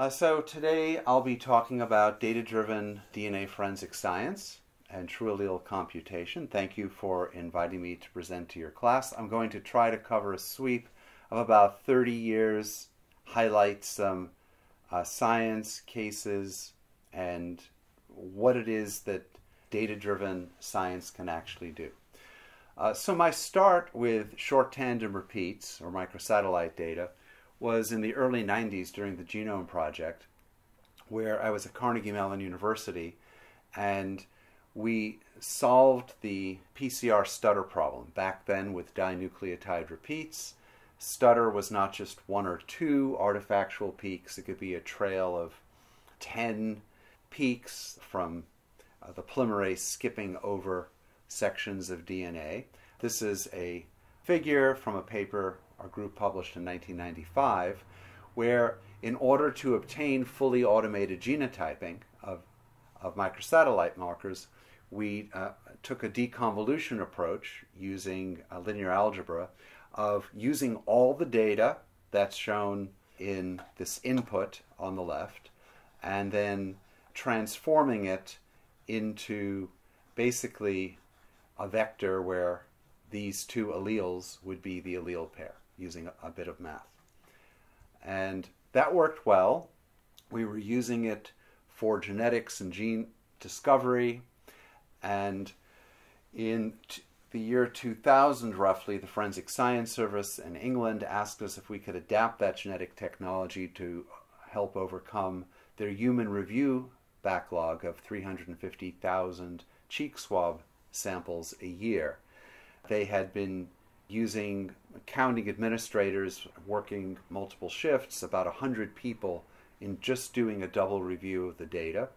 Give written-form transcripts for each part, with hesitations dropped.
So today I'll be talking about data-driven DNA forensic science and TrueAllele computation. Thank you for inviting me to present to your class. I'm going to try to cover a sweep of about 30 years, highlight some science cases and what it is that data-driven science can actually do. So my start with short tandem repeats or microsatellite data was in the early 90s during the Genome Project, where I was at Carnegie Mellon University, and we solved the PCR stutter problem. Back then with dinucleotide repeats, stutter was not just one or two artifactual peaks. It could be a trail of 10 peaks from the polymerase skipping over sections of DNA. This is a figure from a paper our group published in 1995, where in order to obtain fully automated genotyping of microsatellite markers, we took a deconvolution approach using linear algebra of using all the data that's shown in this input on the left and then transforming it into basically a vector where these two alleles would be the allele pair, using a bit of math. And that worked well. We were using it for genetics and gene discovery, and in the year 2000 roughly, the Forensic Science Service in England asked us if we could adapt that genetic technology to help overcome their human review backlog of 350,000 cheek swab samples a year. They had been using counting administrators working multiple shifts, about 100 people in just doing a double review of the data.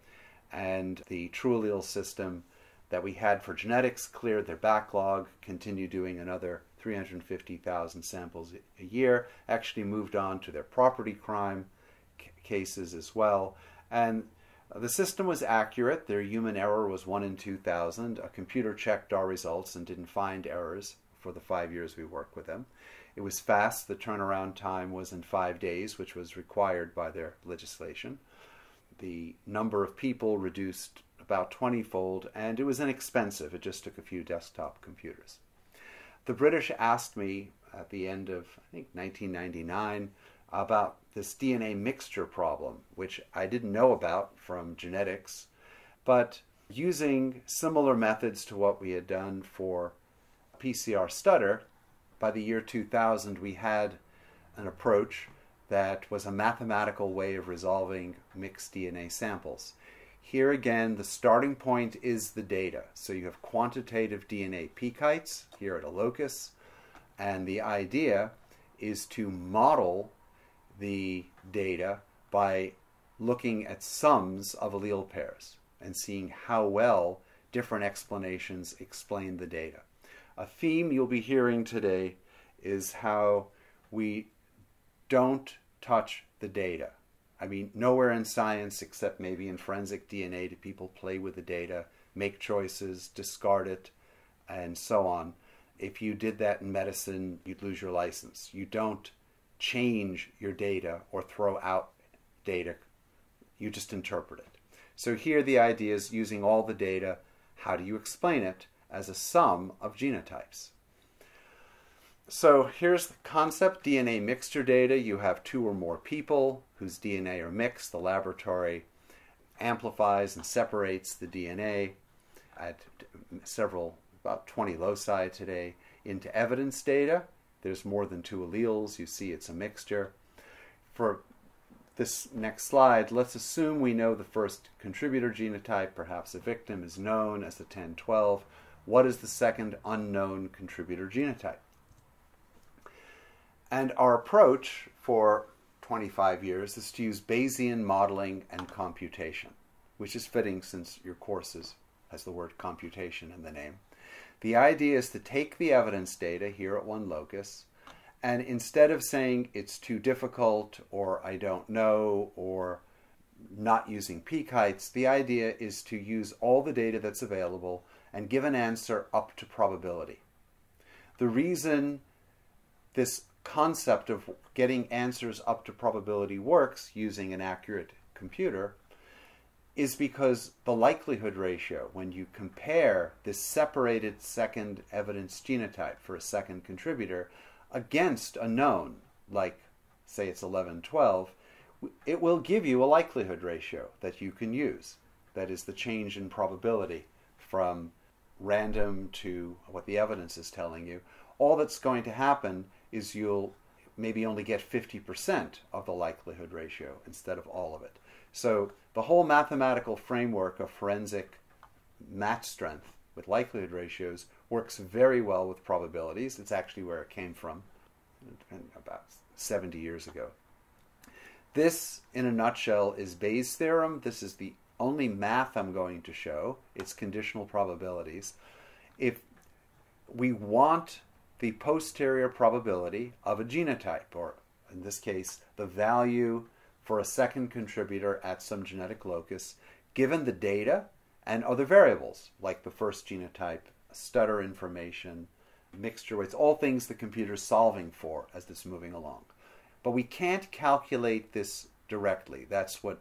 And the TrueAllele system that we had for genetics cleared their backlog, continued doing another 350,000 samples a year, actually moved on to their property crime cases as well. And the system was accurate. Their human error was 1 in 2,000. A computer checked our results and didn't find errors for the 5 years we worked with them. It was fast. The turnaround time was in 5 days, which was required by their legislation. The number of people reduced about 20-fold, and it was inexpensive. It just took a few desktop computers. The British asked me at the end of, I think, 1999 about this DNA mixture problem, which I didn't know about from genetics, but using similar methods to what we had done for PCR stutter, by the year 2000 we had an approach that was a mathematical way of resolving mixed DNA samples. Here again, the starting point is the data. So you have quantitative DNA peak heights here at a locus, and the idea is to model the data by looking at sums of allele pairs and seeing how well different explanations explain the data. A theme you'll be hearing today is how we don't touch the data. I mean, nowhere in science except maybe in forensic DNA do people play with the data, make choices, discard it, and so on. If you did that in medicine, you'd lose your license. You don't change your data or throw out data. You just interpret it. So here the idea is using all the data, how do you explain it as a sum of genotypes? So here's the concept, DNA mixture data. You have 2 or more people whose DNA are mixed. The laboratory amplifies and separates the DNA at about 20 loci today into evidence data. There's more than 2 alleles. You see it's a mixture. For this next slide, let's assume we know the first contributor genotype, perhaps a victim, is known as the 1012. What is the second unknown contributor genotype? And our approach for 25 years is to use Bayesian modeling and computation, which is fitting since your course has the word computation in the name. The idea is to take the evidence data here at one locus, and instead of saying it's too difficult or I don't know or not using peak heights, the idea is to use all the data that's available and give an answer up to probability. The reason this concept of getting answers up to probability works using an accurate computer is because the likelihood ratio, when you compare this separated second evidence genotype for a second contributor against a known, like say it's 1112, it will give you a likelihood ratio that you can use. That is the change in probability from random to what the evidence is telling you. All that's going to happen is you'll maybe only get 50% of the likelihood ratio instead of all of it. So the whole mathematical framework of forensic match strength with likelihood ratios works very well with probabilities. It's actually where it came from about 70 years ago. This, in a nutshell, is Bayes' theorem. This is the only math I'm going to show. It's conditional probabilities. If we want the posterior probability of a genotype, or in this case, the value for a second contributor at some genetic locus, given the data and other variables, like the first genotype, stutter information, mixture weights, all things the computer's solving for as it's moving along. But we can't calculate this directly. That's what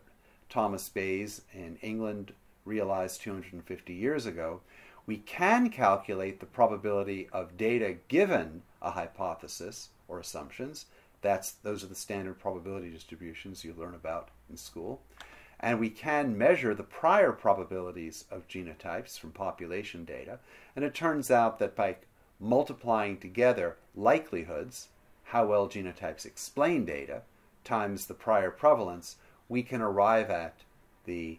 Thomas Bayes in England realized 250 years ago. We can calculate the probability of data given a hypothesis or assumptions. Those are the standard probability distributions you learn about in school. And we can measure the prior probabilities of genotypes from population data. And it turns out that by multiplying together likelihoods, how well genotypes explain data, times the prior prevalence, we can arrive at the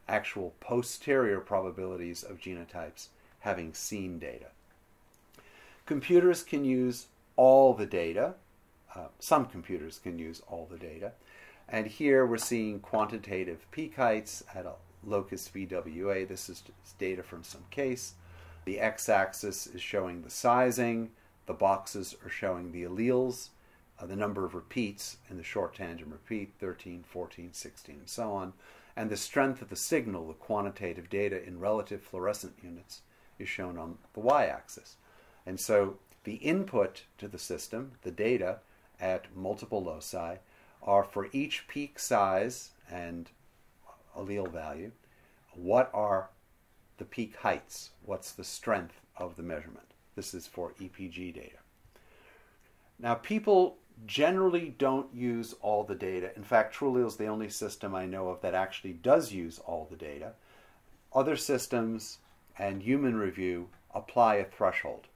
actual posterior probabilities of genotypes having seen data. Computers can use all the data. Some computers can use all the data. And here we're seeing quantitative peak heights at a locus VWA. This is data from some case. The x-axis is showing the sizing. The boxes are showing the alleles, the number of repeats in the short tangent repeat, 13, 14, 16, and so on. And the strength of the signal, the quantitative data in relative fluorescent units, is shown on the y-axis. And so the input to the system, the data at multiple loci, are for each peak size and allele value, what are the peak heights? What's the strength of the measurement? This is for EPG data. Now, people generally don't use all the data. In fact, TrueAllele is the only system I know of that actually does use all the data. Other systems and human review apply a threshold.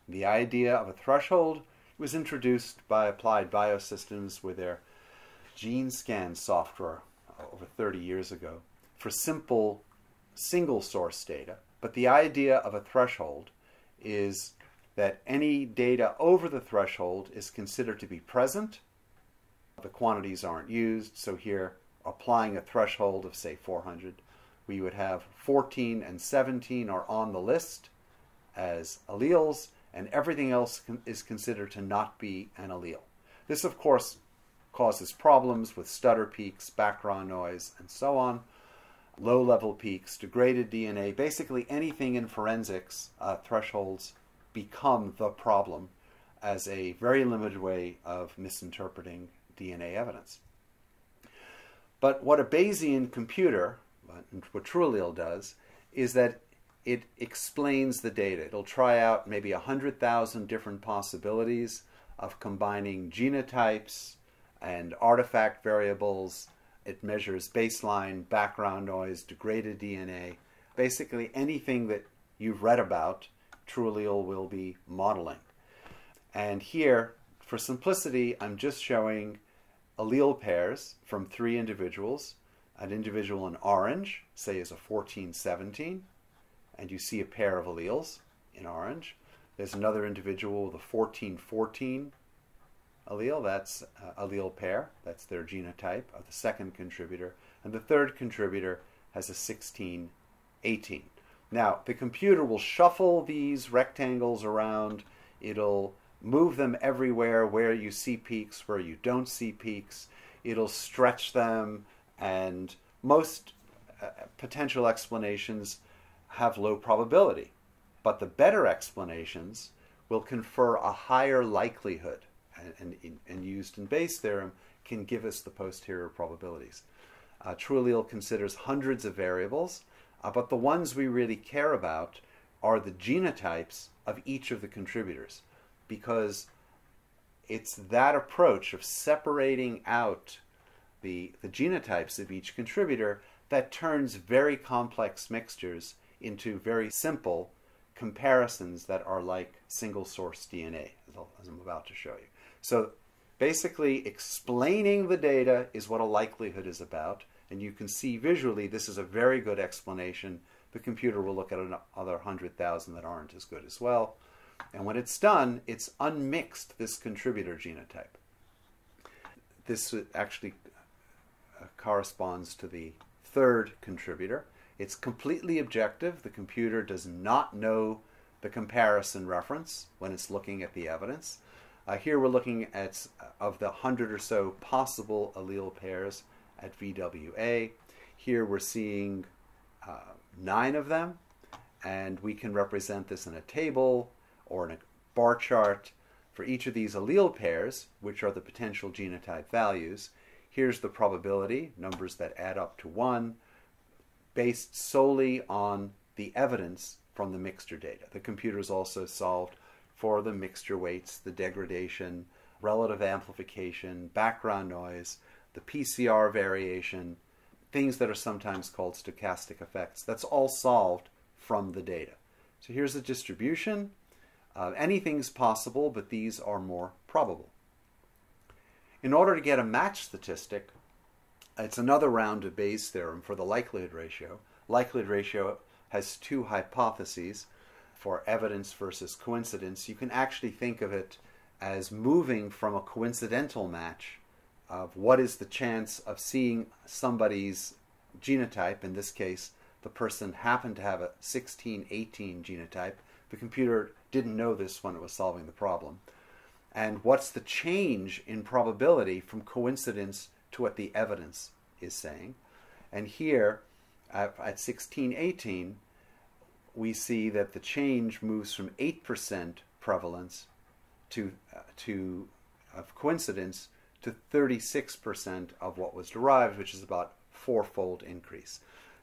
The idea of a threshold was introduced by Applied Biosystems with their gene scan software over 30 years ago for simple single source data. But the idea of a threshold is that any data over the threshold is considered to be present. The quantities aren't used, so here, applying a threshold of, say, 400, we would have 14 and 17 are on the list as alleles, and everything else is considered to not be an allele. This, of course, causes problems with stutter peaks, background noise, and so on. Low-level peaks, degraded DNA, basically anything in forensics, thresholds become the problem as a very limited way of misinterpreting DNA evidence. But what a Bayesian computer, what TrueAllele does, is that it explains the data. It'll try out maybe 100,000 different possibilities of combining genotypes and artifact variables. It measures baseline, background noise, degraded DNA. Basically anything that you've read about, TrueAllele will be modeling. And here, for simplicity, I'm just showing allele pairs from 3 individuals. An individual in orange, say, is a 14-17, and you see a pair of alleles in orange. There's another individual with a 14-14 allele, that's allele pair, that's their genotype of the second contributor, and the third contributor has a 16-18. Now, the computer will shuffle these rectangles around. It'll move them everywhere where you see peaks, where you don't see peaks. It'll stretch them, and most potential explanations have low probability. But the better explanations will confer a higher likelihood and used in Bayes' theorem can give us the posterior probabilities. TrueAllele considers hundreds of variables, but the ones we really care about are the genotypes of each of the contributors, because it's that approach of separating out the genotypes of each contributor that turns very complex mixtures into very simple comparisons that are like single source DNA, as I'm about to show you. So basically, explaining the data is what a likelihood is about, and you can see visually this is a very good explanation. The computer will look at another 100,000 that aren't as good as well. And when it's done, it's unmixed this contributor genotype. This actually corresponds to the third contributor. It's completely objective. The computer does not know the comparison reference when it's looking at the evidence. Here we're looking at, of the 100 or so possible allele pairs at VWA. Here we're seeing 9 of them, and we can represent this in a table or in a bar chart for each of these allele pairs, which are the potential genotype values. Here's the probability, numbers that add up to 1, based solely on the evidence from the mixture data. The computer's also solved for the mixture weights, the degradation, relative amplification, background noise, the PCR variation, things that are sometimes called stochastic effects. That's all solved from the data. So here's the distribution. Anything's possible, but these are more probable. In order to get a match statistic, it's another round of Bayes' theorem for the likelihood ratio. Likelihood ratio has 2 hypotheses for evidence versus coincidence. You can actually think of it as moving from a coincidental match of what is the chance of seeing somebody's genotype. In this case, the person happened to have a 1618 genotype. The computer didn't know this when it was solving the problem. And what's the change in probability from coincidence to what the evidence is saying? And here, at 1618, we see that the change moves from 8% prevalence of coincidence to 36% of what was derived, which is about 4-fold increase.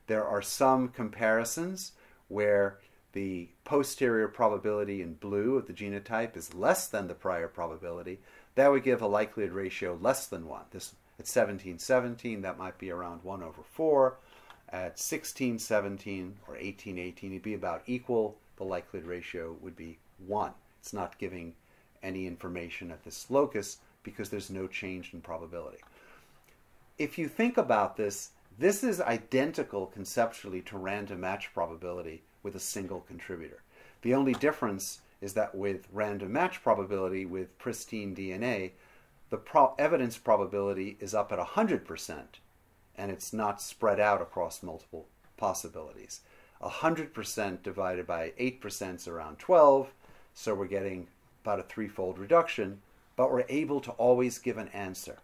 There are some comparisons where the posterior probability in blue of the genotype is less than the prior probability. That would give a likelihood ratio less than 1. This, at 1717, that might be around 1 over 4. At 1617 or 1818, it'd be about equal. The likelihood ratio would be 1. It's not giving any information at this locus because there's no change in probability. If you think about this, this is identical conceptually to random match probability with a single contributor. The only difference is that with random match probability with pristine DNA, the evidence probability is up at 100%, and it's not spread out across multiple possibilities. 100% divided by 8% is around 12, so we're getting about a 3-fold reduction, but we're able to always give an answer.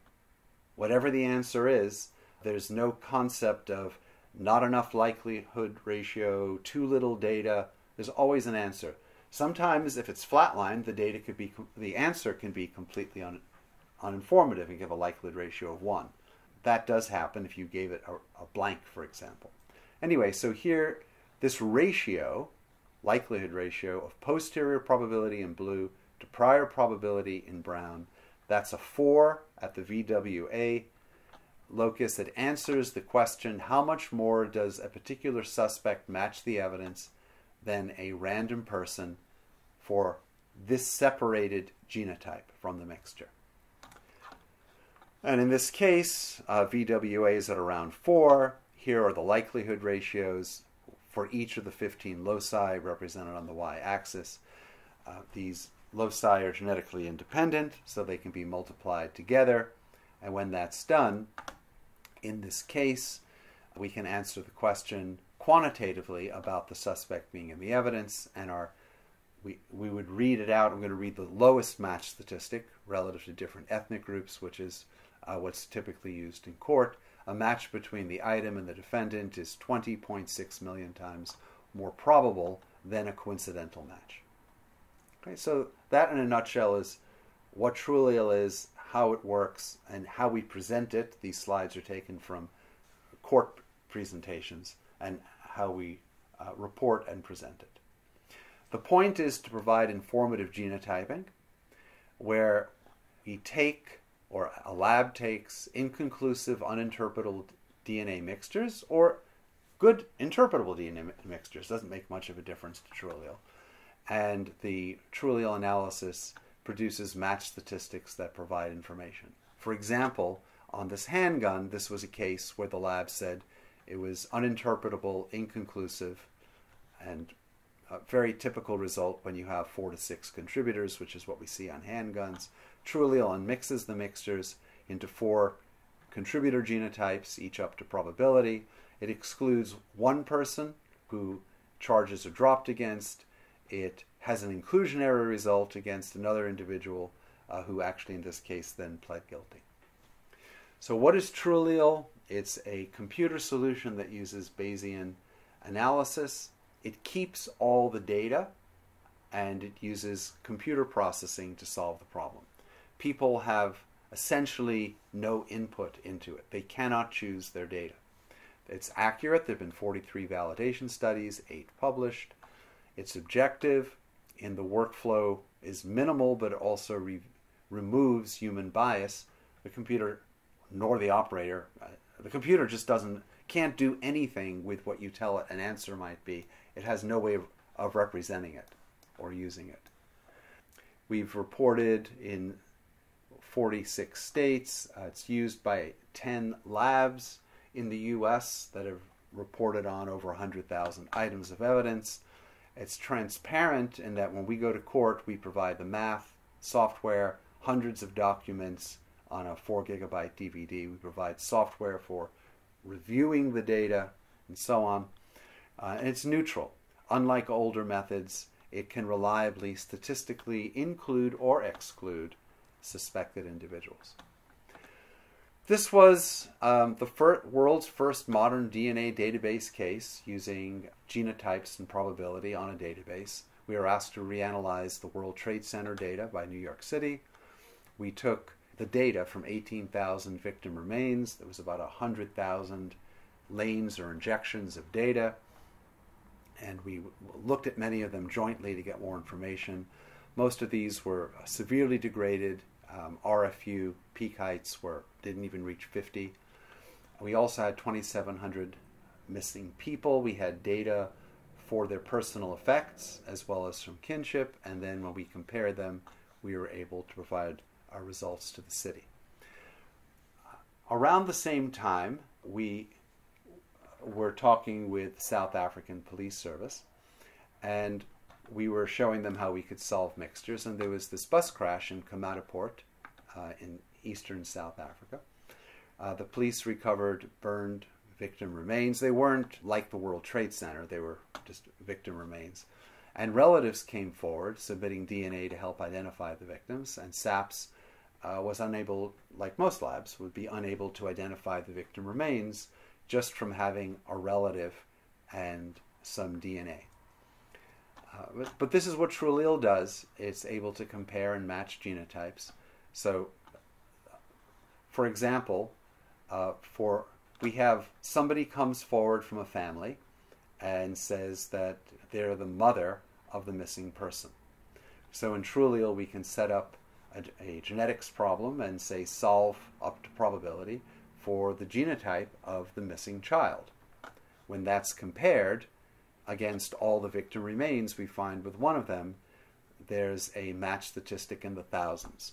Whatever the answer is, there's no concept of not enough likelihood ratio, too little data. There's always an answer. Sometimes, if it's flatlined, the answer can be completely uninformative and give a likelihood ratio of 1. That does happen if you gave it a blank, for example. Anyway, so here, this ratio, likelihood ratio of posterior probability in blue to prior probability in brown, that's a 4 at the VWA locus. It answers the question, how much more does a particular suspect match the evidence than a random person for this separated genotype from the mixture? And in this case, VWA is at around 4. Here are the likelihood ratios for each of the 15 loci represented on the y-axis. These loci are genetically independent, so they can be multiplied together. And when that's done, in this case, we can answer the question quantitatively about the suspect being in the evidence, and we would read it out. I'm going to read the lowest match statistic relative to different ethnic groups, which is what's typically used in court. A match between the item and the defendant is 20.6 million times more probable than a coincidental match. Okay, so that in a nutshell is what TrueAllele is, how it works, and how we present it. These slides are taken from court presentations, and how we report and present it. The point is to provide informative genotyping, where we take, or a lab takes, inconclusive, uninterpretable DNA mixtures, or good interpretable DNA mixtures. Doesn't make much of a difference to TrueAllele. And the TrueAllele analysis produces match statistics that provide information. For example, on this handgun, this was a case where the lab said it was uninterpretable, inconclusive, and a very typical result when you have 4 to 6 contributors, which is what we see on handguns. TrueAllele unmixes the mixtures into 4 contributor genotypes, each up to probability. It excludes one person who charges are dropped against. It has an inclusionary result against another individual who actually in this case then pled guilty. So what is TrueAllele? It's a computer solution that uses Bayesian analysis. It keeps all the data, and it uses computer processing to solve the problem. People have essentially no input into it. They cannot choose their data. It's accurate. There have been 43 validation studies, 8 published. It's objective. In the workflow is minimal, but it also removes human bias. The computer, nor the operator, the computer just can't do anything with what you tell it an answer might be. It has no way of representing it or using it. We've reported in 46 states. It's used by 10 labs in the US that have reported on over 100,000 items of evidence. It's transparent in that when we go to court, we provide the math, software, hundreds of documents on a 4 gigabyte DVD. We provide software for reviewing the data and so on. And it's neutral. Unlike older methods, it can reliably statistically include or exclude suspected individuals. This was the world's first modern DNA database case using genotypes and probability on a database. We were asked to reanalyze the World Trade Center data by New York City. We took the data from 18,000 victim remains. There was about 100,000 lanes or injections of data. And we looked at many of them jointly to get more information. Most of these were severely degraded. RFU peak heights didn't even reach 50. We also had 2,700 missing people. We had data for their personal effects as well as from kinship, and then when we compared them, we were able to provide our results to the city. Around the same time, we were talking with South African Police Service, and we were showing them how we could solve mixtures, and there was this bus crash in Komatipoort in eastern South Africa. The police recovered burned victim remains. They weren't like the World Trade Center, they were just victim remains. And relatives came forward submitting DNA to help identify the victims, and SAPS was unable, like most labs, would be unable to identify the victim remains just from having a relative and some DNA. But this is what TrueAllele does. It's able to compare and match genotypes. So, for example, we have somebody comes forward from a family and says that they're the mother of the missing person. So in TrueAllele, we can set up a genetics problem and say solve up to probability for the genotype of the missing child. When that's compared against all the victim remains, we find with one of them, there's a match statistic in the thousands.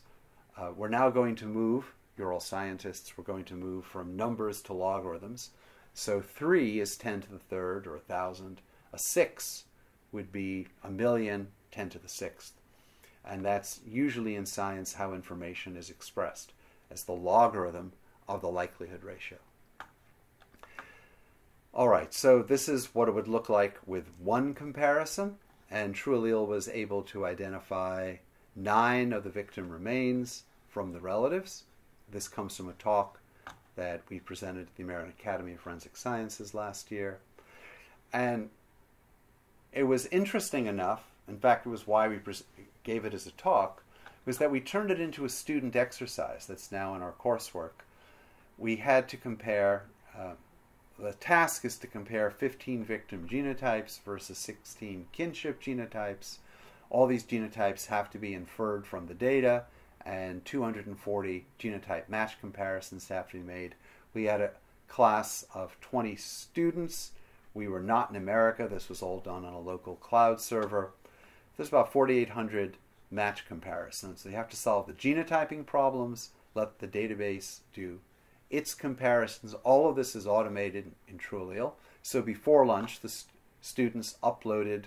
We're now going to move, you're all scientists, we're going to move from numbers to logarithms. So 3 is 10 to the third, or 1,000. A 6 would be 1,000,000, 10 to the sixth. And that's usually in science how information is expressed, as the logarithm of the likelihood ratio. All right, so this is what it would look like with one comparison, and TrueAllele was able to identify 9 of the victim remains from the relatives. This comes from a talk that we presented at the American Academy of Forensic Sciences last year. And it was interesting enough, in fact it was why we gave it as a talk, was that we turned it into a student exercise that's now in our coursework. We had to compare, the task is to compare 15 victim genotypes versus 16 kinship genotypes. All these genotypes have to be inferred from the data, and 240 genotype match comparisons have to be made. We had a class of 20 students. We were not in America. This was all done on a local cloud server. There's about 4,800 match comparisons. So you have to solve the genotyping problems, let the database do its comparisons. All of this is automated in TrueAllele. So before lunch, the students uploaded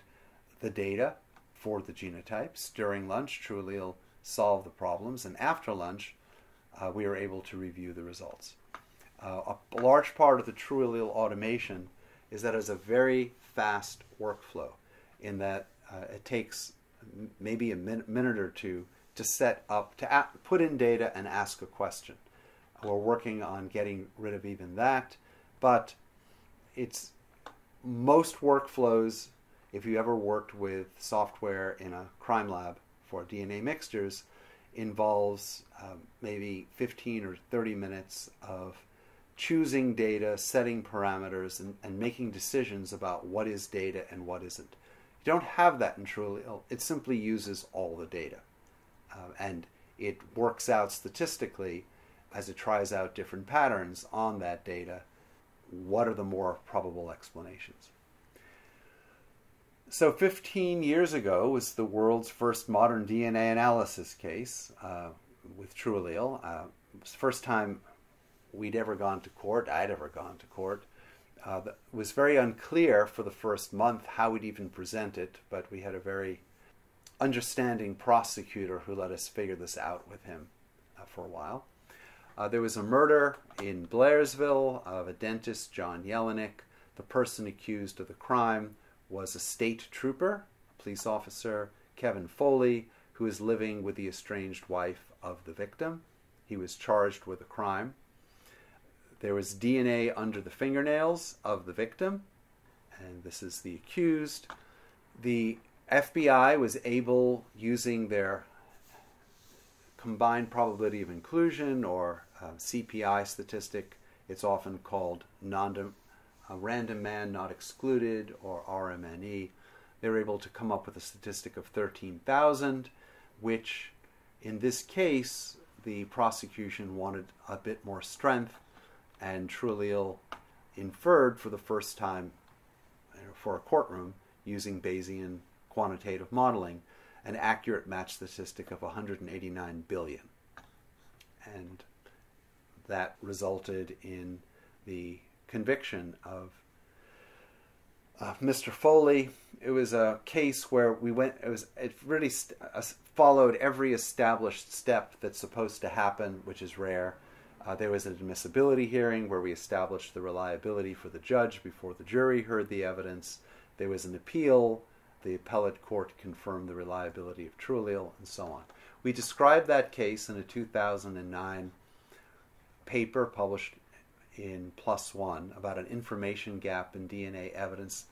the data for the genotypes. During lunch, TrueAllele solved the problems. And after lunch, we were able to review the results. A large part of the TrueAllele automation is that it's a very fast workflow in that it takes maybe a minute or two to set up, to put in data and ask a question. We're working on getting rid of even that, but it's most workflows, if you ever worked with software in a crime lab for DNA mixtures, involves maybe 15 or 30 minutes of choosing data, setting parameters, and making decisions about what is data and what isn't. You don't have that in TrueAllele. It simply uses all the data. And it works out statistically as it tries out different patterns on that data. What are the more probable explanations? So 15 years ago was the world's first modern DNA analysis case with TrueAllele. It was the first time we'd ever gone to court. I'd ever gone to court. It was very unclear for the first month how we'd even present it, but we had a very understanding prosecutor who let us figure this out with him for a while. There was a murder in Blairsville of a dentist, John Jelinek. The person accused of the crime was a state trooper, a police officer, Kevin Foley, who is living with the estranged wife of the victim. He was charged with a crime. There was DNA under the fingernails of the victim, and this is the accused. The FBI was able, using their combined probability of inclusion, or CPI statistic, it's often called random man not excluded, or RMNE. They were able to come up with a statistic of 13,000, which in this case the prosecution wanted a bit more strength, and TrueAllele inferred for the first time for a courtroom using Bayesian quantitative modeling an accurate match statistic of 189 billion. And that resulted in the conviction of Mr. Foley. It was a case where it really followed every established step that's supposed to happen, which is rare. There was an admissibility hearing where we established the reliability for the judge before the jury heard the evidence. There was an appeal. The appellate court confirmed the reliability of TrueAllele, and so on. We described that case in a 2009 paper published in PLOS ONE about an information gap in DNA evidence.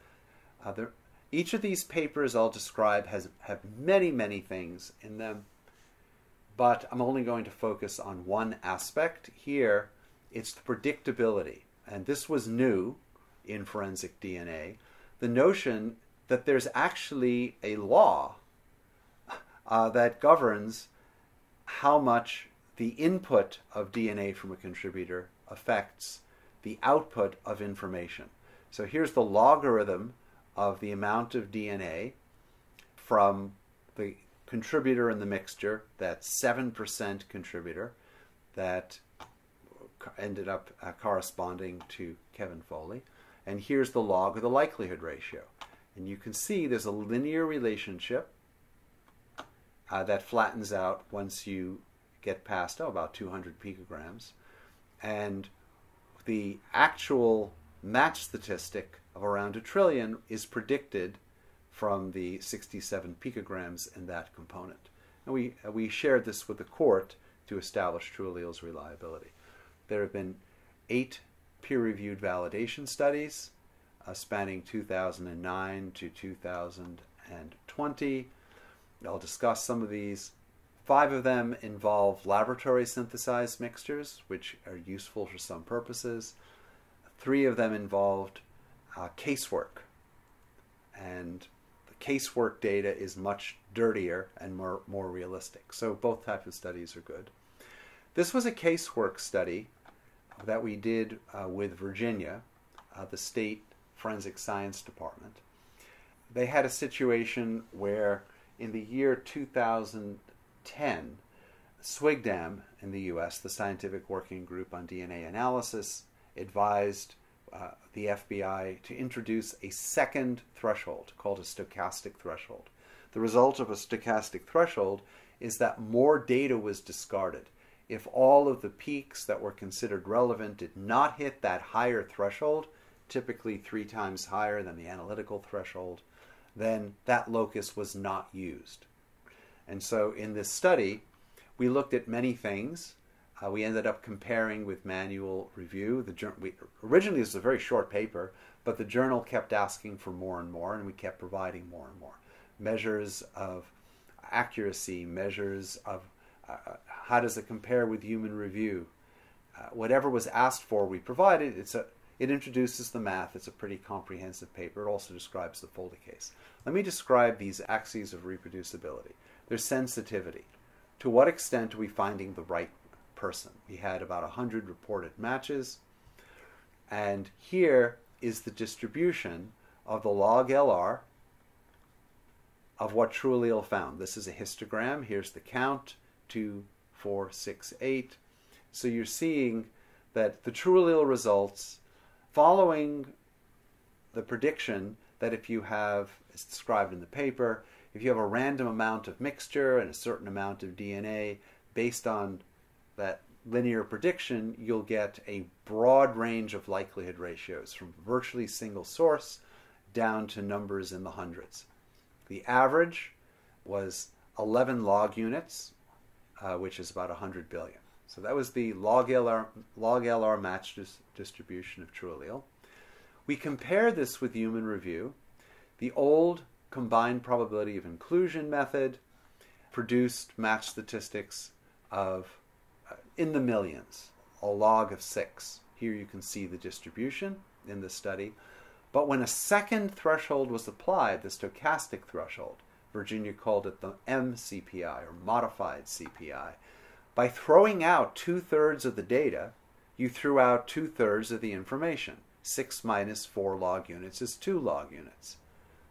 Each of these papers I'll describe have many, many things in them, but I'm only going to focus on one aspect here. It's the predictability, and this was new in forensic DNA. The notion that there's actually a law that governs how much the input of DNA from a contributor affects the output of information. So here's the logarithm of the amount of DNA from the contributor in the mixture, that 7% contributor that ended up corresponding to Kevin Foley. And here's the log of the likelihood ratio. And you can see there's a linear relationship that flattens out once you get past, about 200 picograms. And the actual match statistic of around 1 trillion is predicted from the 67 picograms in that component. And we shared this with the court to establish TrueAllele's reliability. There have been 8 peer-reviewed validation studies spanning 2009 to 2020. I'll discuss some of these. 5 of them involve laboratory synthesized mixtures, which are useful for some purposes. 3 of them involved casework, and the casework data is much dirtier and more realistic. So both types of studies are good. This was a casework study that we did with Virginia, the state forensic science department. They had a situation where in the year 2010, SWGDAM in the US, the Scientific Working Group on DNA Analysis, advised the FBI to introduce a second threshold called a stochastic threshold. The result of a stochastic threshold is that more data was discarded. If all of the peaks that were considered relevant did not hit that higher threshold, typically 3 times higher than the analytical threshold, then that locus was not used. And so in this study, we looked at many things. We ended up comparing with manual review. Originally, this was a very short paper, but the journal kept asking for more and more, and we kept providing more and more. Measures of accuracy, measures of how does it compare with human review. Whatever was asked for, we provided. It introduces the math. It's a pretty comprehensive paper. It also describes the folder case. Let me describe these axes of reproducibility. Their sensitivity. To what extent are we finding the right person? We had about 100 reported matches. And here is the distribution of the log LR of what TrueAllele found. This is a histogram. Here's the count, 2, 4, 6, 8. So you're seeing that the TrueAllele results following the prediction that if you have, as described in the paper, if you have a random amount of mixture and a certain amount of DNA, based on that linear prediction, you'll get a broad range of likelihood ratios from virtually single source down to numbers in the hundreds. The average was 11 log units, which is about 100 billion. So that was the log LR match distribution of TrueAllele. We compare this with human review. The old combined probability of inclusion method produced match statistics of in the millions, a log of 6. Here you can see the distribution in this study. But when a second threshold was applied, the stochastic threshold, Virginia called it the MCPI, or modified CPI, by throwing out 2/3 of the data, you threw out 2/3 of the information. 6 minus 4 log units is 2 log units.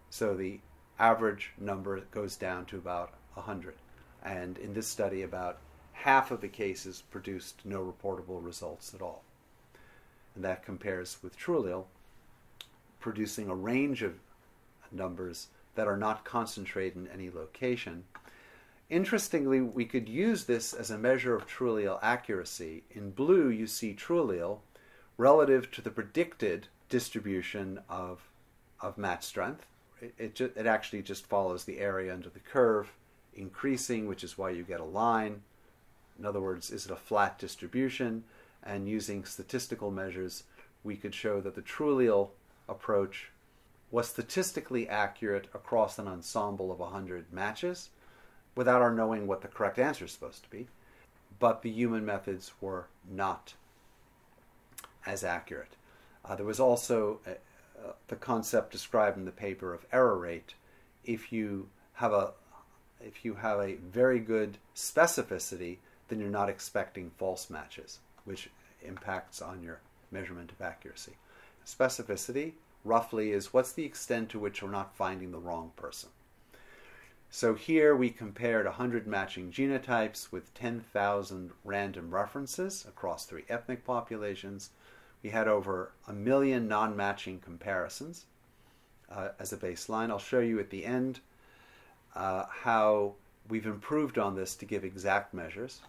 So the average number goes down to about 100. And in this study, about half of the cases produced no reportable results at all. And that compares with TrueAllele, producing a range of numbers that are not concentrated in any location. Interestingly, we could use this as a measure of TrueAllele accuracy. In blue, you see TrueAllele relative to the predicted distribution of match strength. It actually just follows the area under the curve, increasing, which is why you get a line. In other words, is it a flat distribution? And using statistical measures, we could show that the TrueAllele approach was statistically accurate across an ensemble of 100 matches without our knowing what the correct answer is supposed to be. But the human methods were not as accurate. There was also the concept described in the paper of error rate. If you have a very good specificity, then you're not expecting false matches, which impacts on your measurement of accuracy. Specificity, roughly, is what's the extent to which we're not finding the wrong person. So here we compared 100 matching genotypes with 10,000 random references across 3 ethnic populations. We had over 1 million non-matching comparisons as a baseline. I'll show you at the end how we've improved on this to give exact measures.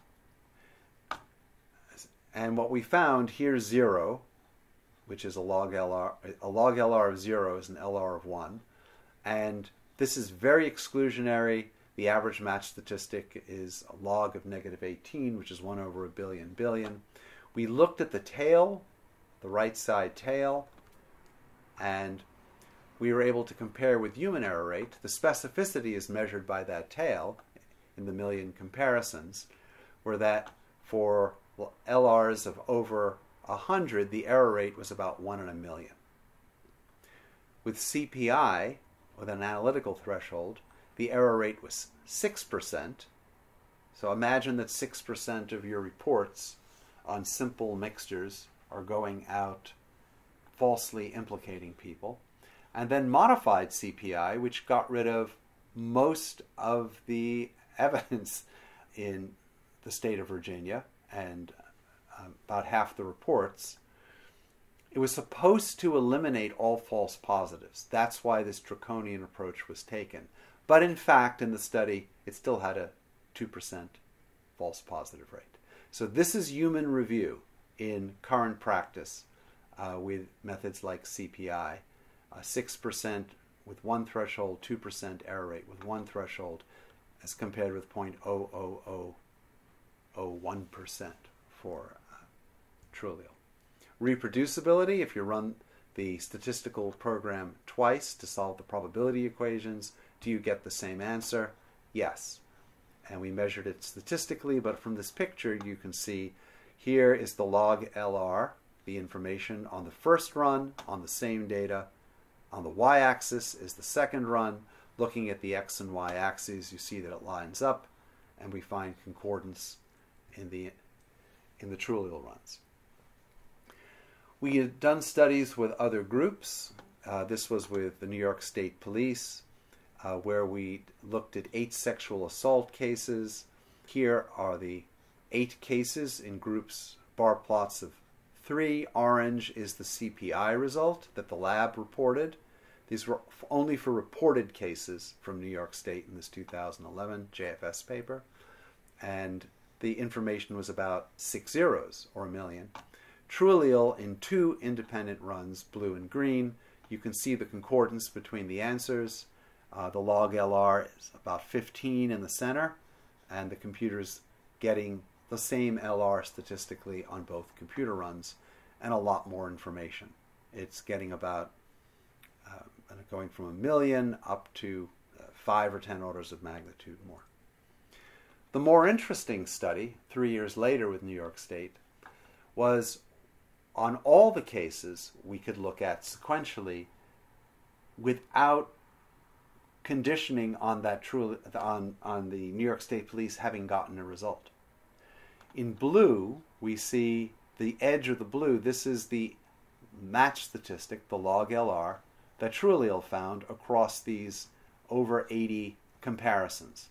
And what we found, here's 0, which is a log LR. A log LR of 0 is an LR of 1. And this is very exclusionary. The average match statistic is a log of -18, which is 1 over a billion. We looked at the tail, the right side tail, and we were able to compare with human error rate. The specificity is measured by that tail. in the million comparisons were that for LRs of over 100, the error rate was about 1 in a million. With CPI, with an analytical threshold, the error rate was 6%. So imagine that 6% of your reports on simple mixtures are going out falsely implicating people. And then modified CPI, which got rid of most of the evidence in the state of Virginia and about half the reports. It was supposed to eliminate all false positives. That's why this draconian approach was taken. But in fact, in the study, it still had a 2% false positive rate. So this is human review in current practice with methods like CPI. 6% with one threshold, 2% error rate with one threshold, as compared with 0.00001% for TrueAllele. Reproducibility, if you run the statistical program twice to solve the probability equations, do you get the same answer? Yes. And we measured it statistically, but from this picture you can see here is the log LR, the information on the first run on the same data. On the y-axis is the second run. Looking at the x and y axes, you see that it lines up, and we find concordance in the TrueAllele runs. We had done studies with other groups. This was with the New York State Police, where we looked at 8 sexual assault cases. Here are the 8 cases in groups, bar plots of 3. Orange is the CPI result that the lab reported. These were only for reported cases from New York State in this 2011 JFS paper. And the information was about 6 zeros, or a million. TrueAllele in 2 independent runs, blue and green. You can see the concordance between the answers. The log LR is about 15 in the center, and the computer's getting the same LR statistically on both computer runs, and a lot more information. It's getting about going from a million up to 5 or 10 orders of magnitude more. The more interesting study, 3 years later with New York State, was on all the cases we could look at sequentially without conditioning on that on the New York State Police having gotten a result. In blue, we see the edge of the blue. This is the match statistic, the log LR, that TrueAllele found across these over 80 comparisons.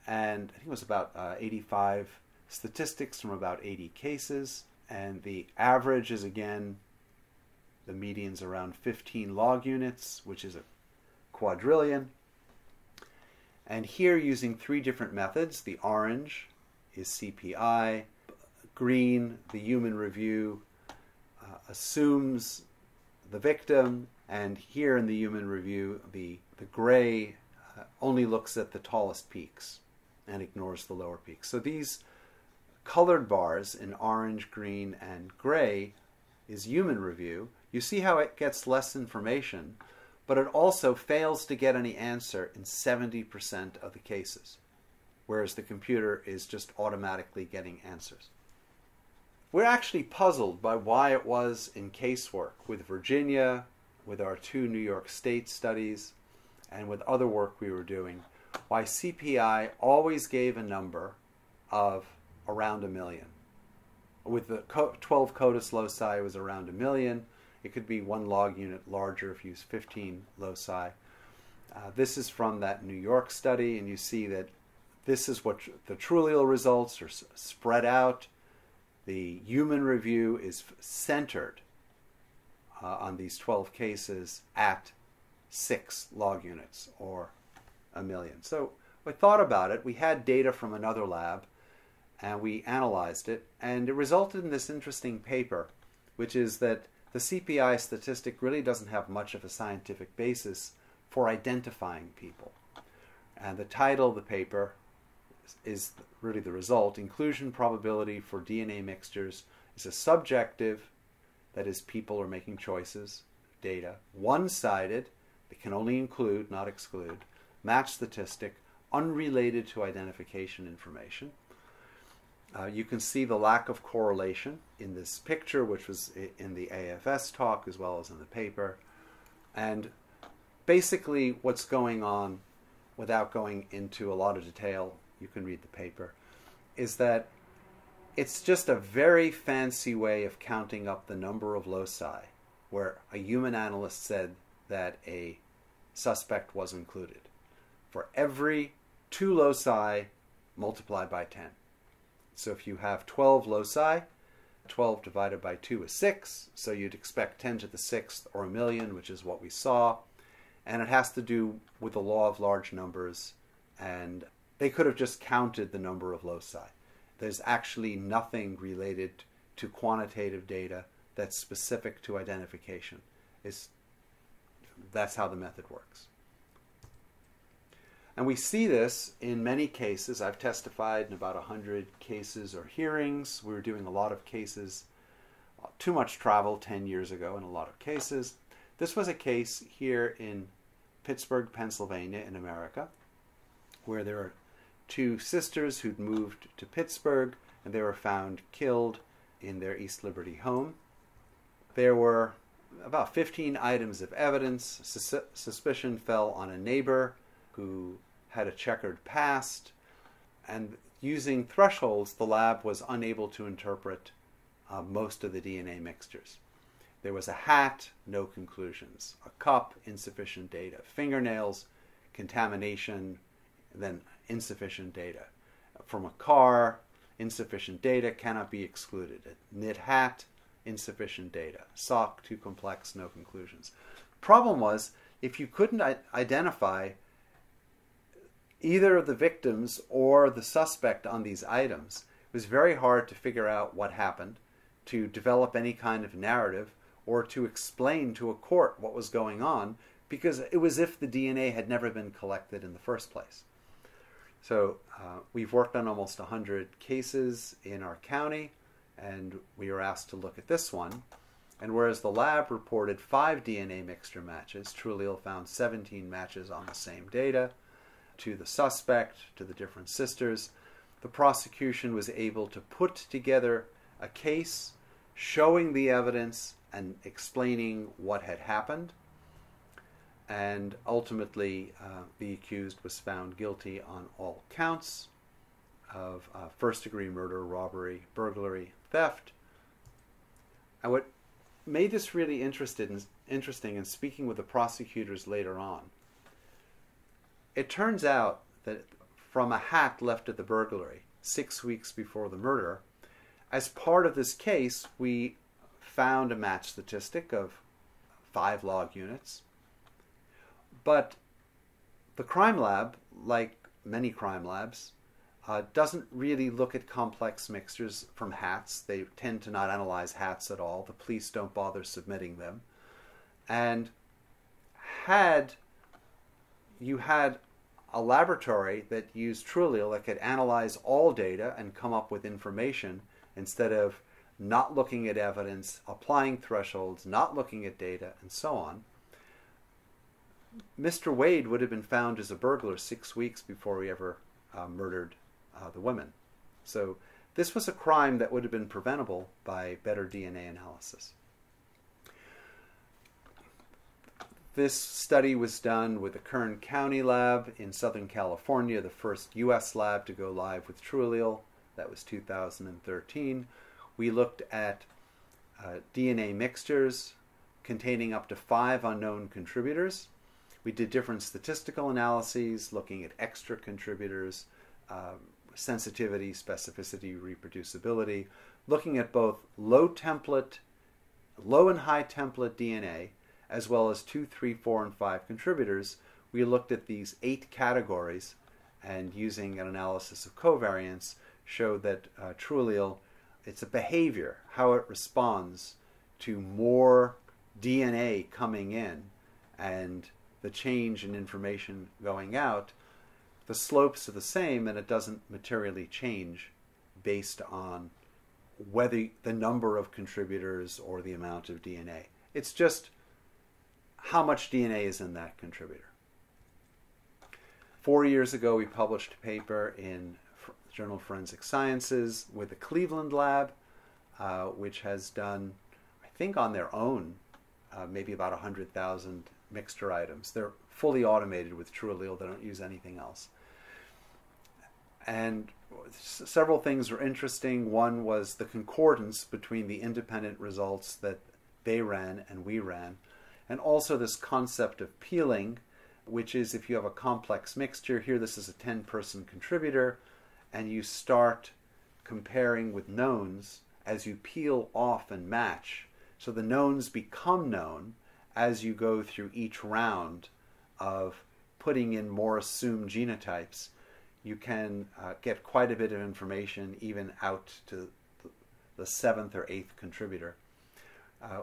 And I think it was about 85 statistics from about 80 cases. And the average is, again, the median's around 15 log units, which is a quadrillion. And here, using 3 different methods, the orange is CPI, green, the human review, assumes the victim, and here in the human review, the gray only looks at the tallest peaks and ignores the lower peaks. So these colored bars in orange, green, and gray is human review. You see how it gets less information, but it also fails to get any answer in 70% of the cases, whereas the computer is just automatically getting answers. We're actually puzzled by why it was in casework with Virginia, with our 2 New York State studies, and with other work we were doing, why CPI always gave a number of around a million. With the 12 CODIS loci, it was around a million. It could be 1 log unit larger if you use 15 loci. This is from that New York study, and you see that this is what the TrueAllele results are spread out. The human review is centered on these 12 cases at 6 log units, or a million. So we thought about it. We had data from another lab, and we analyzed it, and it resulted in this interesting paper, which is that the CPI statistic really doesn't have much of a scientific basis for identifying people. And the title of the paper is really the result. Inclusion probability for DNA mixtures is a subjective, that is, people are making choices, data, one-sided, it can only include, not exclude, match statistic unrelated to identification information. You can see the lack of correlation in this picture, which was in the AFS talk as well as in the paper. And basically what's going on, without going into a lot of detail, you can read the paper, is that it's just a very fancy way of counting up the number of loci where a human analyst said that a suspect was included. For every 2 loci, multiply by 10. So if you have 12 loci, 12 divided by 2 is 6, so you'd expect 10 to the 6th or a million, which is what we saw. And it has to do with the law of large numbers, and they could have just counted the number of loci. There's actually nothing related to quantitative data that's specific to identification. That's how the method works. And we see this in many cases. I've testified in about 100 cases or hearings. We were doing a lot of cases, too much travel 10 years ago in a lot of cases. This was a case here in Pittsburgh, Pennsylvania in America, where there are 2 sisters who'd moved to Pittsburgh, and they were found killed in their East Liberty home. There were about 15 items of evidence. Suspicion fell on a neighbor who had a checkered past, and using thresholds, the lab was unable to interpret most of the DNA mixtures. There was a hat, no conclusions. A cup, insufficient data. Fingernails, contamination, then insufficient data. From a car, insufficient data, cannot be excluded. A knit hat, insufficient data. Sock, too complex, no conclusions. Problem was, if you couldn't identify either of the victims or the suspect on these items, it was very hard to figure out what happened, to develop any kind of narrative, or to explain to a court what was going on, because it was as if the DNA had never been collected in the first place. So we've worked on almost 100 cases in our county, and we were asked to look at this one. And whereas the lab reported 5 DNA mixture matches, TrueAllele found 17 matches on the same data to the suspect, to the different sisters. The prosecution was able to put together a case showing the evidence and explaining what had happened. And ultimately, the accused was found guilty on all counts of first-degree murder, robbery, burglary, theft. And what made this really interesting in speaking with the prosecutors later on, it turns out that from a hat left at the burglary 6 weeks before the murder, as part of this case, we found a match statistic of 5 log units. But the crime lab, like many crime labs, doesn't really look at complex mixtures from hats. They tend to not analyze hats at all. The police don't bother submitting them. And had you had a laboratory that used TrueAllele that could analyze all data and come up with information instead of not looking at evidence, applying thresholds, not looking at data, and so on, Mr. Wade would have been found as a burglar 6 weeks before he ever murdered the women. So this was a crime that would have been preventable by better DNA analysis. This study was done with the Kern County lab in Southern California, the first U.S. lab to go live with TrueAllele. That was 2013. We looked at DNA mixtures containing up to 5 unknown contributors. We did different statistical analyses looking at extra contributors, sensitivity, specificity, reproducibility, looking at both low and high template DNA, as well as 2, 3, 4, and 5 contributors. We looked at these 8 categories, and using an analysis of covariance, showed that TrueAllele, it's a behavior, how it responds to more DNA coming in and the change in information going out. The slopes are the same, and it doesn't materially change based on whether the number of contributors or the amount of DNA. It's just how much DNA is in that contributor. 4 years ago, we published a paper in Journal of Forensic Sciences with the Cleveland lab, which has done, I think on their own, maybe about 100,000 mixture items. They're fully automated with TrueAllele. They don't use anything else. And several things were interesting. One was the concordance between the independent results that they ran and we ran, and also this concept of peeling, which is if you have a complex mixture, here this is a 10-person contributor, and you start comparing with knowns as you peel off and match. So the knowns become known as you go through each round of putting in more assumed genotypes. You can get quite a bit of information even out to the 7th or 8th contributor.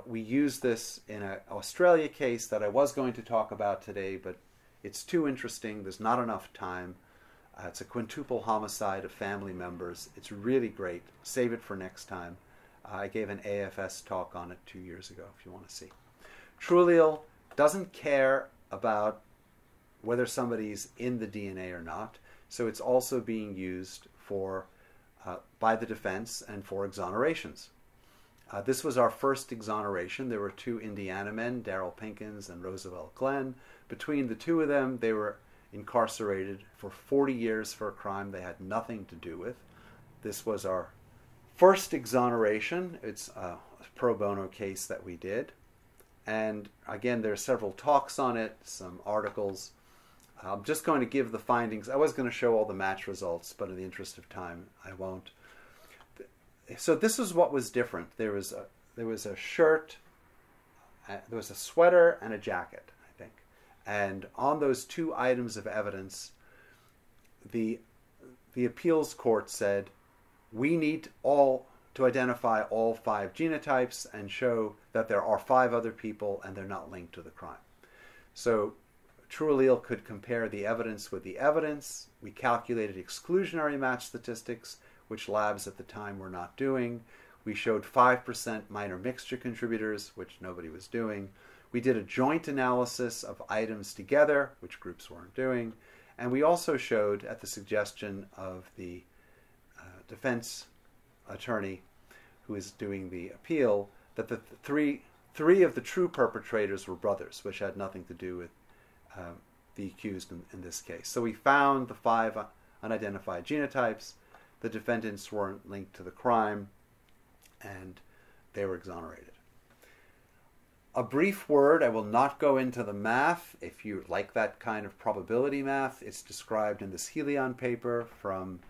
We use this in an Australia case that I was going to talk about today, but it's too interesting. There's not enough time. It's a quintuple homicide of family members. It's really great. Save it for next time. I gave an AFS talk on it 2 years ago if you want to see. TrueAllele doesn't care about whether somebody's in the DNA or not. So it's also being used for by the defense and for exonerations. This was our first exoneration. There were 2 Indiana men, Darrell Pinkins and Roosevelt Glenn. Between the 2 of them, they were incarcerated for 40 years for a crime they had nothing to do with. This was our first exoneration. It's a pro bono case that we did. And again, there are several talks on it, some articles. I'm just going to give the findings. I was going to show all the match results, but in the interest of time, I won't. So this is what was different. There was a shirt, there was a sweater, and a jacket, I think. And on those 2 items of evidence, the appeals court said, we need to identify all 5 genotypes and show that there are 5 other people and they're not linked to the crime. So TrueAllele could compare the evidence with the evidence. We calculated exclusionary match statistics, which labs at the time were not doing. We showed 5% minor mixture contributors, which nobody was doing. We did a joint analysis of items together, which groups weren't doing. And we also showed, at the suggestion of the defense attorney who is doing the appeal, that the three of the true perpetrators were brothers, which had nothing to do with the accused in this case. So we found the 5 unidentified genotypes. The defendants weren't linked to the crime, and they were exonerated. A brief word, I will not go into the math. If you like that kind of probability math, it's described in this Helion paper from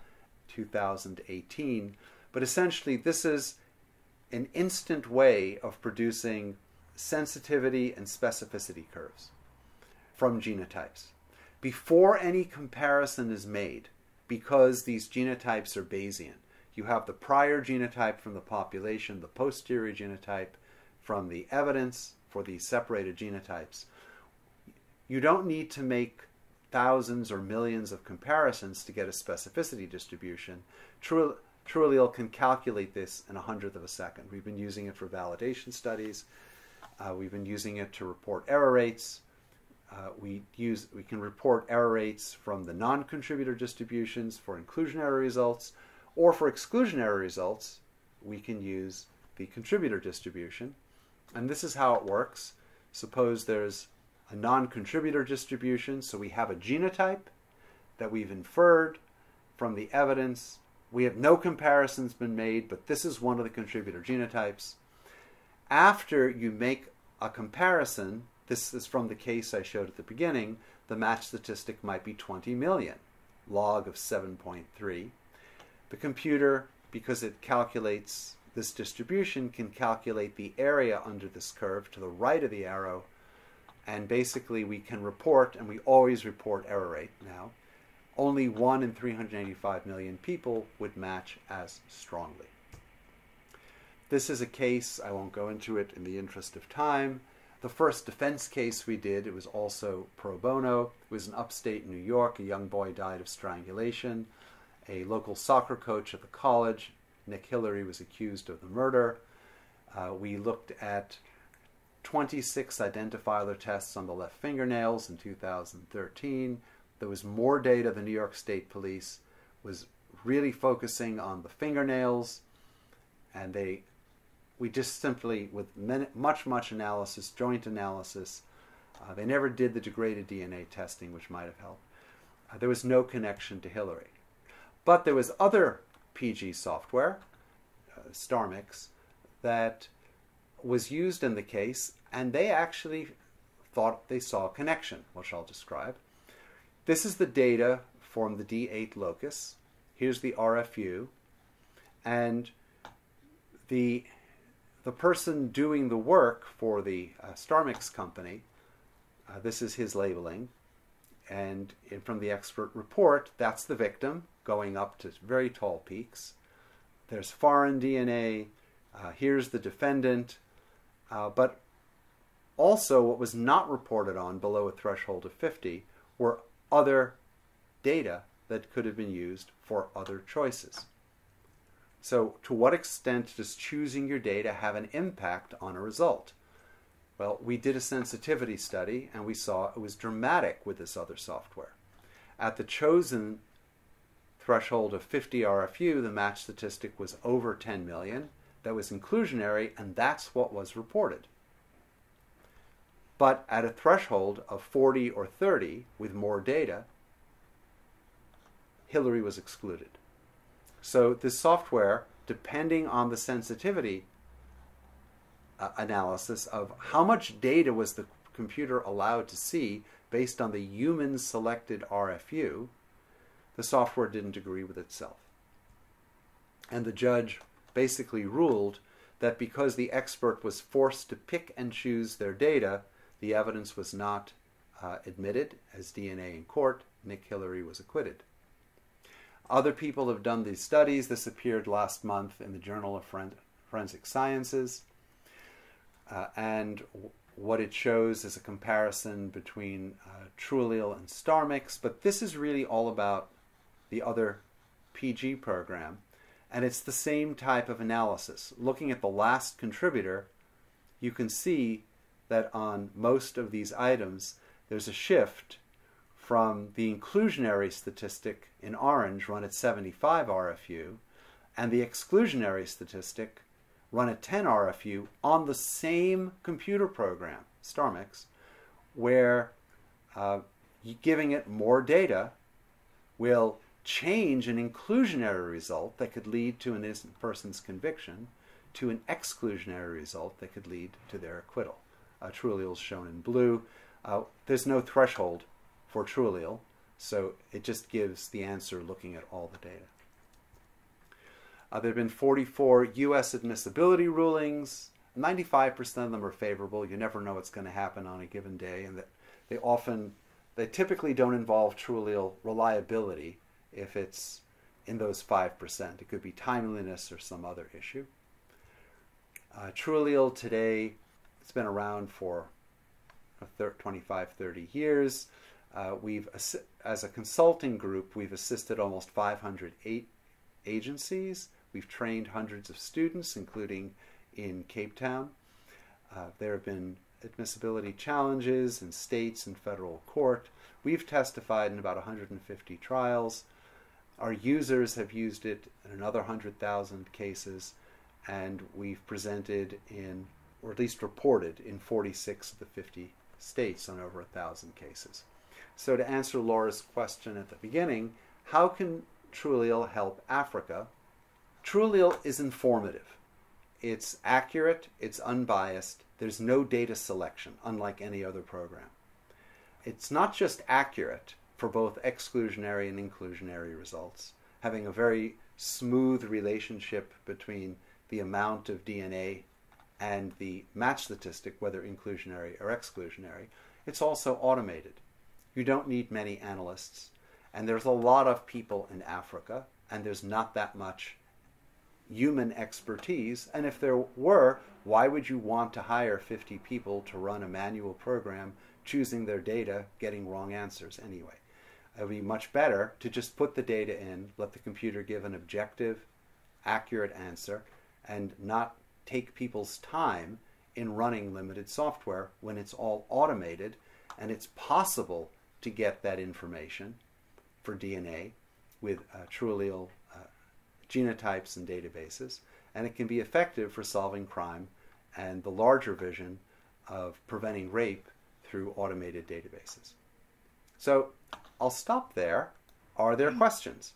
2018. But essentially, this is an instant way of producing sensitivity and specificity curves from genotypes. Before any comparison is made, because these genotypes are Bayesian, you have the prior genotype from the population, the posterior genotype from the evidence for these separated genotypes. You don't need to make thousands or millions of comparisons to get a specificity distribution. TrueAllele can calculate this in 1/100 of a second. We've been using it for validation studies. We've been using it to report error rates. We can report error rates from the non-contributor distributions for inclusionary results, or for exclusionary results, we can use the contributor distribution. And this is how it works. Suppose there's a non-contributor distribution, so we have a genotype that we've inferred from the evidence. We have no comparisons been made, but this is one of the contributor genotypes. After you make a comparison, this is from the case I showed at the beginning, the match statistic might be 20 million, log of 7.3. The computer, because it calculates this distribution, can calculate the area under this curve to the right of the arrow, and basically we can report, and we always report error rate now, only 1 in 385 million people would match as strongly. This is a case, I won't go into it in the interest of time. The first defense case we did, it was also pro bono. It was in upstate New York. A young boy died of strangulation. A local soccer coach at the college, Nick Hillary, was accused of the murder. We looked at 26 identifier tests on the left fingernails in 2013. There was more data. The New York State Police was really focusing on the fingernails, and we just simply, with much analysis, joint analysis, they never did the degraded DNA testing, which might have helped. There was no connection to Hillary. But there was other PG software, StarMix, that was used in the case, and they actually thought they saw a connection, which I'll describe. This is the data from the D8 locus. Here's the RFU, and the person doing the work for the StarMix company, this is his labeling, and from the expert report, that's the victim going up to very tall peaks. There's foreign DNA. Here's the defendant. But also what was not reported on below a threshold of 50 were other data that could have been used for other choices. So to what extent does choosing your data have an impact on a result? Well, we did a sensitivity study, and we saw it was dramatic with this other software. At the chosen threshold of 50 RFU, the match statistic was over 10 million. That was inclusionary, and that's what was reported. But at a threshold of 40 or 30 with more data, Hillary was excluded. So this software, depending on the sensitivity analysis of how much data was the computer allowed to see based on the human selected RFU, the software didn't agree with itself. And the judge basically ruled that because the expert was forced to pick and choose their data, the evidence was not admitted as DNA in court. Nick Hillary was acquitted. Other people have done these studies. This appeared last month in the Journal of Forensic Sciences. And what it shows is a comparison between TrueAllele and StarMix. But this is really all about the other PG program. And it's the same type of analysis. Looking at the last contributor, you can see that on most of these items, there's a shift from the inclusionary statistic in orange run at 75 RFU and the exclusionary statistic run at 10 RFU on the same computer program, StarMix, where giving it more data will change an inclusionary result that could lead to an innocent person's conviction to an exclusionary result that could lead to their acquittal. TrueAllele is shown in blue. There's no threshold for TrueAllele, so it just gives the answer looking at all the data. There have been 44 U.S. admissibility rulings. 95% of them are favorable. You never know what's going to happen on a given day, and that they typically don't involve TrueAllele reliability if it's in those 5%. It could be timeliness or some other issue. TrueAllele today, it's been around for 25, 30 years. As a consulting group, we've assisted almost 500 agencies. We've trained hundreds of students, including in Cape Town. There have been admissibility challenges in states and federal court. We've testified in about 150 trials. Our users have used it in another 100,000 cases, and we've presented in, or at least reported, in 46 of the 50 states on over 1,000 cases. So to answer Laura's question at the beginning, how can TrueAllele help Africa? TrueAllele is informative. It's accurate, it's unbiased, there's no data selection, unlike any other program. It's not just accurate for both exclusionary and inclusionary results, having a very smooth relationship between the amount of DNA and the match statistic, whether inclusionary or exclusionary. It's also automated. You don't need many analysts, and there's a lot of people in Africa, and there's not that much human expertise. And if there were, why would you want to hire 50 people to run a manual program, choosing their data, getting wrong answers anyway? It would be much better to just put the data in, let the computer give an objective, accurate answer, and not take people's time in running limited software when it's all automated and it's possible to get that information for DNA with TrueAllele genotypes and databases, and it can be effective for solving crime and the larger vision of preventing rape through automated databases. So I'll stop there. Are there questions?